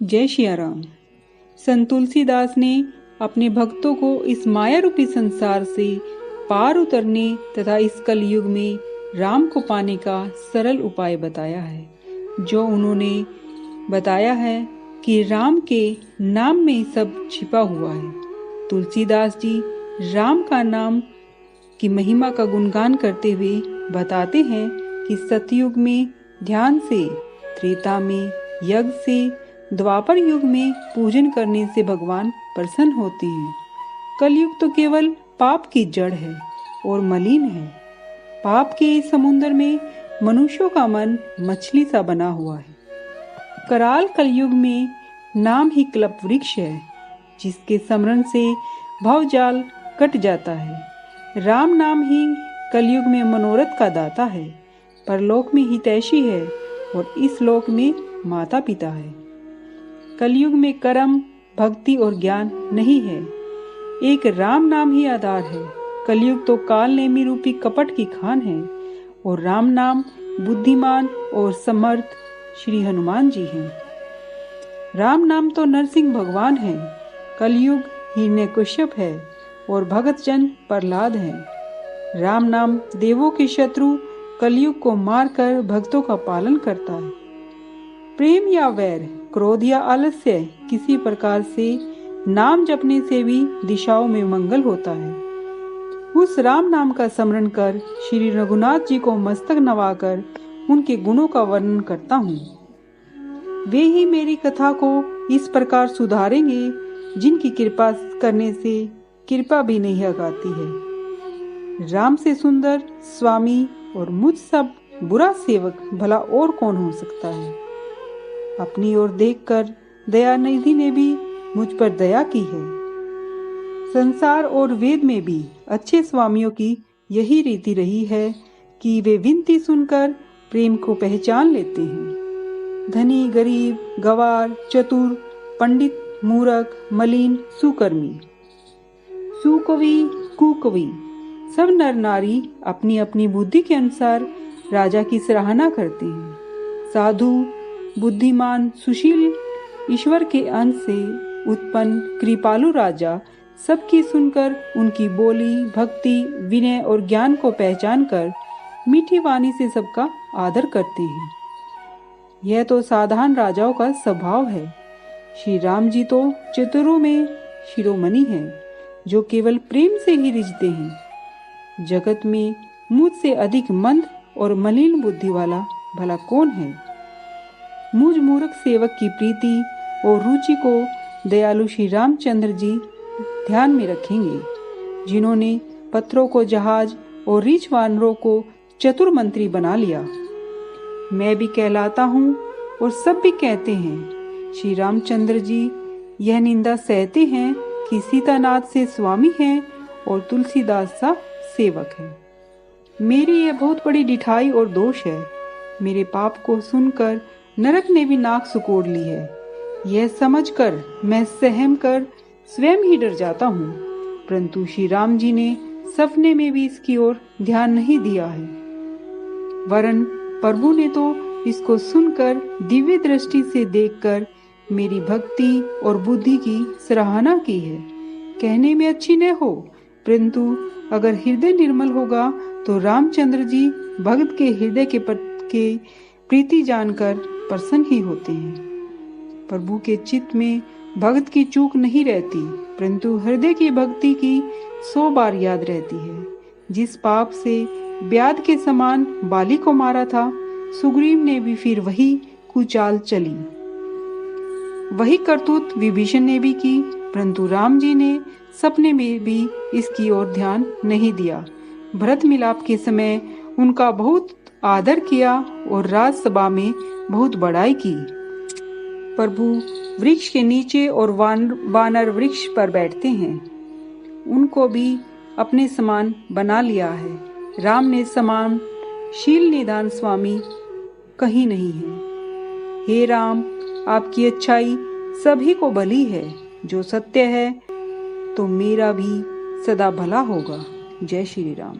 जय सिया राम। संत तुलसीदास ने अपने भक्तों को इस माया रूपी संसार से पार उतरने तथा इस कलयुग में राम को पाने का सरल उपाय बताया है। जो उन्होंने बताया है कि राम के नाम में सब छिपा हुआ है। तुलसीदास जी राम का नाम की महिमा का गुणगान करते हुए बताते हैं कि सतयुग में ध्यान से, त्रेता में यज्ञ से, द्वापर युग में पूजन करने से भगवान प्रसन्न होते हैं। कलयुग तो केवल पाप की जड़ है और मलिन है। पाप के इस समुद्र में मनुष्यों का मन मछली सा बना हुआ है। कराल कलयुग में नाम ही कल्प वृक्ष है, जिसके स्मरण से भवजाल कट जाता है। राम नाम ही कलयुग में मनोरथ का दाता है, परलोक में हितैषी है और इस लोक में माता पिता है। कलयुग में कर्म, भक्ति और ज्ञान नहीं है, एक राम नाम ही आधार है। कलयुग तो काल नेमी रूपी कपट की खान है और राम नाम बुद्धिमान और समर्थ श्री हनुमान जी हैं। राम नाम तो नरसिंह भगवान है। कलयुग हिरण्यकश्यप है और भगत जन प्रहलाद हैं। राम नाम देवों के शत्रु कलयुग को मारकर भक्तों का पालन करता है। प्रेम या वैर, क्रोध या आलस्य, किसी प्रकार से नाम जपने से भी दिशाओं में मंगल होता है। उस राम नाम का स्मरण कर श्री रघुनाथ जी को मस्तक नवाकर उनके गुणों का वर्णन करता हूँ। वे ही मेरी कथा को इस प्रकार सुधारेंगे जिनकी कृपा करने से कृपा भी नहीं अगाती है। राम से सुंदर स्वामी और मुझ सब बुरा सेवक भला और कौन हो सकता है। अपनी ओर देखकर दयानिधि ने भी मुझ पर दया की है। संसार और वेद में भी अच्छे स्वामियों की यही रीति रही है कि वे विनती सुनकर प्रेम को पहचान लेते हैं। धनी, गरीब, गवार, चतुर, पंडित, मूर्ख, मलिन, सुकर्मी, सुकवि, कुकवि, सब नर नारी अपनी अपनी बुद्धि के अनुसार राजा की सराहना करते हैं। साधु, बुद्धिमान, सुशील, ईश्वर के अंश से उत्पन्न कृपालु राजा सबकी सुनकर उनकी बोली, भक्ति, विनय और ज्ञान को पहचान कर मीठी वाणी से सबका आदर करते हैं। यह तो साधारण राजाओं का स्वभाव है। श्री राम जी तो चतुरों में शिरोमणि हैं, जो केवल प्रेम से ही रिझते हैं। जगत में मुझसे अधिक मंद और मलिन बुद्धि वाला भला कौन है। मुझ मूर्ख सेवक की प्रीति और रुचि को दयालु श्री रामचंद्र जी ध्यान में रखेंगे, जिन्होंने पत्थरों को जहाज और रीछ वानरों को चतुर मंत्री बना लिया। मैं भी कहलाता हूँ और सब भी कहते हैं। श्री रामचंद्र जी यह निंदा सहते हैं कि सीतानाथ से स्वामी हैं और तुलसीदास सा सेवक है। मेरी यह बहुत बड़ी डिठाई और दोष है। मेरे पाप को सुनकर नरक ने भी नाक सिकोड़ ली है। यह समझकर मैं सहम कर स्वयं ही डर जाता हूँ, परंतु श्री राम जी ने सपने में भी इसकी ओर ध्यान नहीं दिया है। वरन प्रभु ने तो इसको सुनकर दिव्य दृष्टि से देखकर मेरी भक्ति और बुद्धि की सराहना की है। कहने में अच्छी न हो, परंतु अगर हृदय निर्मल होगा तो रामचंद्र जी भक्त के हृदय के प्रीति जानकर प्रसन्न ही होते हैं। प्रभु के चित्त में भक्त की चूक नहीं रहती, परंतु हृदय की भक्ति की 100 बार याद रहती है। जिस पाप से ब्याध के समान बाली को मारा था, सुग्रीव ने भी फिर वही कुचाल चली। वही करतूत विभीषण ने भी की, परंतु राम जी ने सपने में भी इसकी ओर ध्यान नहीं दिया। भरत मिलाप के समय उनका बहुत आदर किया और राजसभा में बहुत बड़ाई की। प्रभु वृक्ष के नीचे और वानर वृक्ष पर बैठते हैं। उनको भी अपने समान बना लिया है। राम ने समान शील निदान स्वामी कहीं नहीं है। हे राम, आपकी अच्छाई सभी को भली है। जो सत्य है तो मेरा भी सदा भला होगा। जय श्री राम।